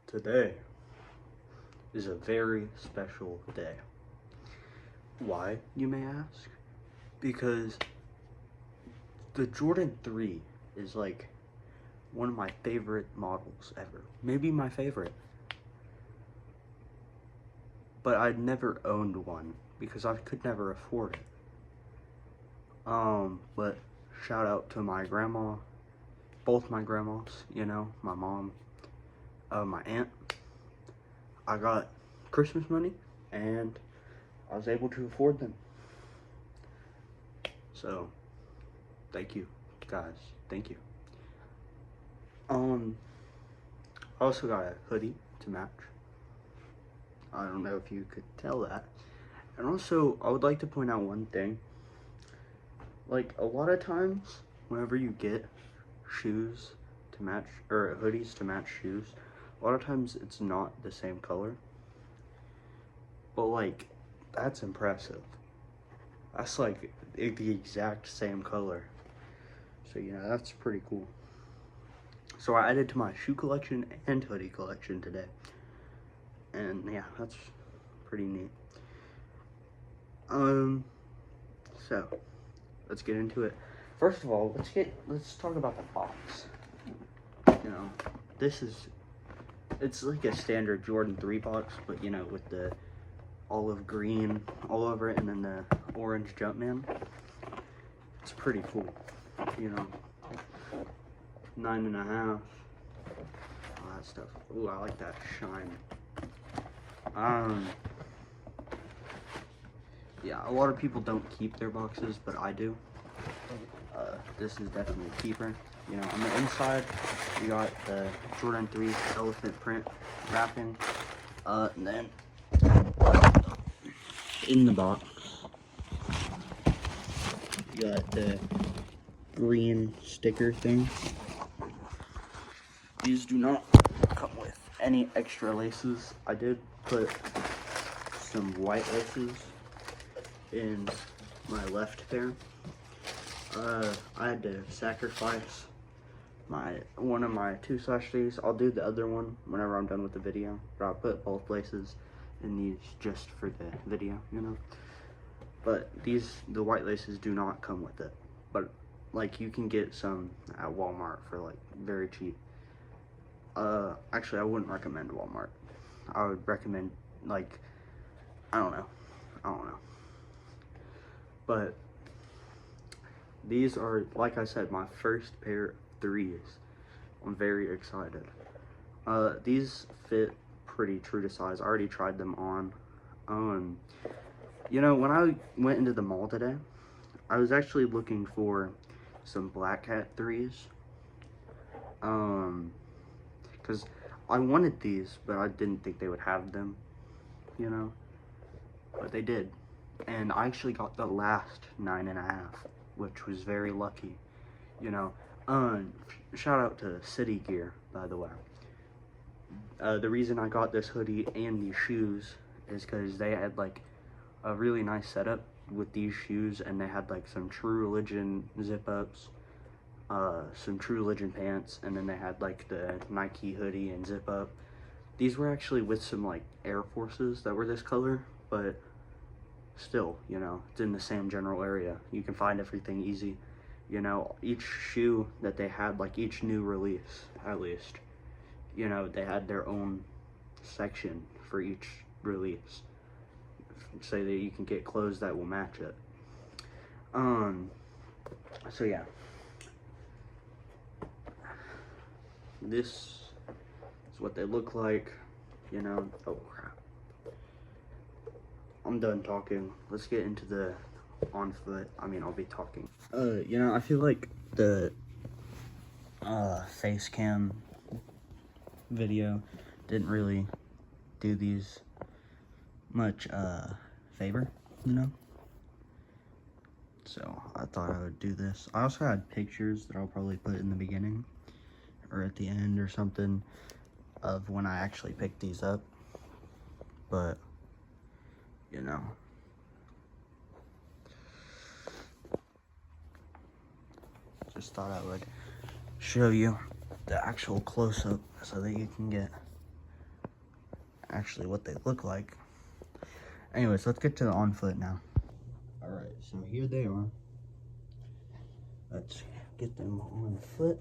Today is a very special day. Why, you may ask? Because the Jordan 3 is like one of my favorite models ever. Maybe my favorite. But I'd never owned one because I could never afford it. But shout out to my grandma, both my grandmas, my mom, my aunt. I got Christmas money and I was able to afford them. So, thank you, guys. Thank you. I also got a hoodie to match. I don't know if you could tell that. And also, I would like to point out one thing. Like, a lot of times, whenever you get shoes to match, or hoodies to match shoes, a lot of times it's not the same color. But, like, that's impressive. That's, like, the exact same color. So, that's pretty cool. So, I added to my shoe collection and hoodie collection today. And, yeah, that's pretty neat. So, let's get into it. First of all, let's talk about the box. It's like a standard Jordan 3 box, but, with the olive green all over it and then the orange Jumpman. It's pretty cool, 9.5, all that stuff. Ooh, I like that shine. Yeah, a lot of people don't keep their boxes, but I do. This is definitely a keeper. On the inside, you got the Jordan 3 elephant print wrapping. And then in the box, you got the green sticker thing. These do not come with any extra laces. I did put some white laces in my left pair. I had to sacrifice one of my 2/3s. I'll do the other one whenever I'm done with the video, but I'll put both laces in these just for the video, But the white laces do not come with it. But like you can get some at Walmart for like very cheap. Actually I wouldn't recommend Walmart. I would recommend like, I don't know. But these are, like I said, my first pair of 3s. I'm very excited. These fit pretty true to size. I already tried them on. When I went into the mall today, I was actually looking for some Black Cat 3s. Because I wanted these, but I didn't think they would have them, But they did. And I actually got the last 9.5, which was very lucky, Shout out to City Gear, by the way. The reason I got this hoodie and these shoes is because they had like a really nice setup with these shoes, and they had like some True Religion zip ups, some True Religion pants, and then they had like the Nike hoodie and zip up. These were actually with some like Air Forces that were this color, but still, it's in the same general area. You can find everything easy. Each shoe that they had, like each new release, at least, they had their own section for each release, so that you can get clothes that will match it. So yeah. This is what they look like, Oh crap. I'm done talking. Let's get into the on foot. I'll be talking. I feel like the face cam video didn't really do these much favor, So I thought I would do this. I also had pictures that I'll probably put in the beginning or at the end or something of when I actually picked these up. But just thought I would show you the actual close-up so that you can get actually what they look like. Anyways, let's get to the on foot now. Alright, so here they are. Let's get them on foot.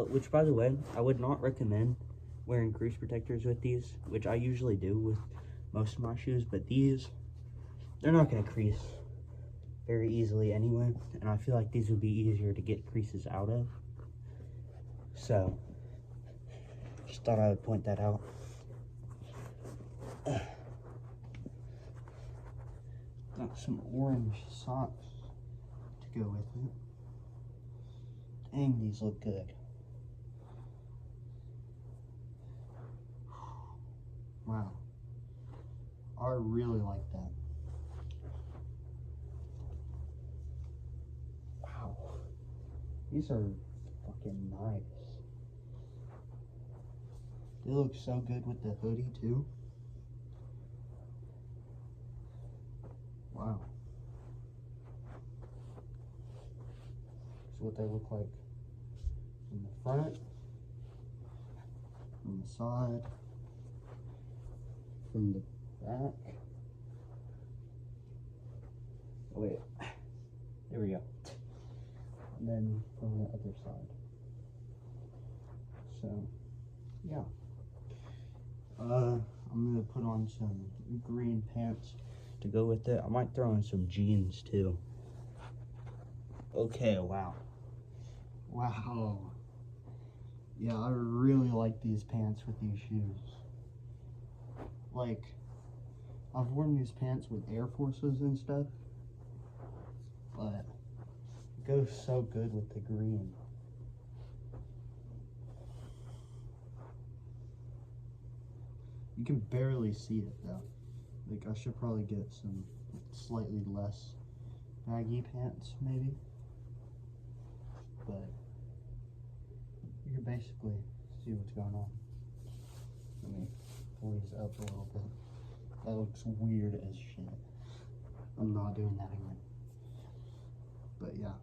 Which, by the way, I would not recommend wearing crease protectors with these, which I usually do with most of my shoes, but these, they're not going to crease very easily anyway, and I feel like these would be easier to get creases out of. So, just thought I would point that out. Got some orange socks to go with it. Dang, these look good. Wow. I really like that. Wow. These are fucking nice. They look so good with the hoodie too. Wow. So what they look like from the front, from the side, from the back. Oh, wait, there we go. And then from the other side. So, yeah. I'm gonna put on some green pants to go with it. I might throw in some jeans too. Okay, wow. Wow. Yeah, I really like these pants with these shoes. Like, I've worn these pants with Air Forces and stuff, but it goes so good with the green. You can barely see it though. Like, I should probably get some slightly less baggy pants maybe, but you can basically see what's going on. Let me pull these up a little bit. That looks weird as shit. I'm not doing that again. But yeah.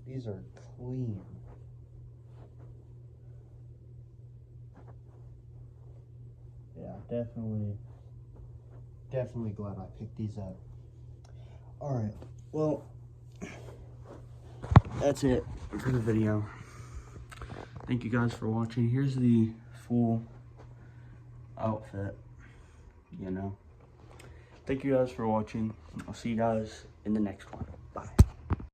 These are clean. Yeah, definitely glad I picked these up. Alright, well, that's it for the video. Thank you guys for watching. Here's the full outfit, you know. Thank you guys for watching. I'll see you guys in the next one.